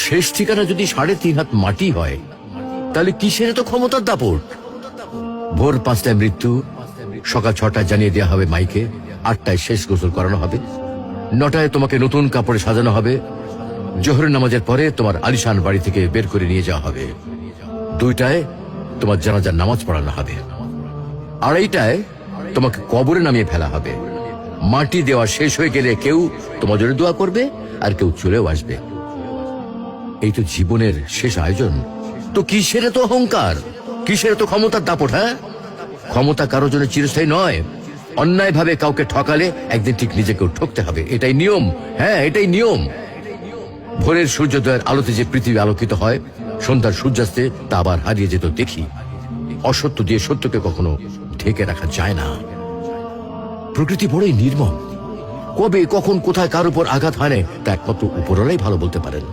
শেষ ঠিকানা যদি 3.5 হাত মাটি হয়, তাহলে কিসের তো ক্ষমতার দাপট? ভোর 5টায় মৃত্যু, সকাল 6টায় জানিয়ে দেওয়া হবে মাইকে, 8টায় শেষ গোসল করানো হবে, 9টায় তোমাকে নতুন কাপড়ে সাজানো হবে, জোহরের নামাজের পরে তোমার আলিশান বাড়ি থেকে বের করে নিয়ে যাওয়া হবে, 2টায় তোমার জানাজার নামাজ পড়ানো হবে, 2:30টায় তোমাকে কবরে নামিয়ে ফেলা হবে। মাটি দেওয়া শেষ হয়ে গেলে কেউ তোমার জন্য দোয়া করবে, আর কেউ চলেও আসবে। এই তো জীবনের শেষ আয়োজন। তো কিসের তো অহংকার, কিসের তো ক্ষমতার দাপট? হ্যাঁ, ক্ষমতা কারোর জন্য চিরস্থায়ী নয়। অন্যায় ভাবে কাউকে ঠকালে একদিন ঠিক নিজেকেও ঠকতে হবে, এটাই নিয়ম। হ্যাঁ, এটাই নিয়ম। ভোরের সূর্যোদয়ের আলোতে যে পৃথিবী আলোকিত হয়, সন্ধ্যার সূর্যাস্তে তা আবার হারিয়ে যেত দেখি। অসত্য দিয়ে সত্যকে কখনো ঢেকে রাখা যায় না। প্রকৃতি বড়ই নির্মম, কবে কখন কোথায় কার উপর আঘাত হানে তা একমাত্র উপরওয়ালাই ভালো বলতে পারেন।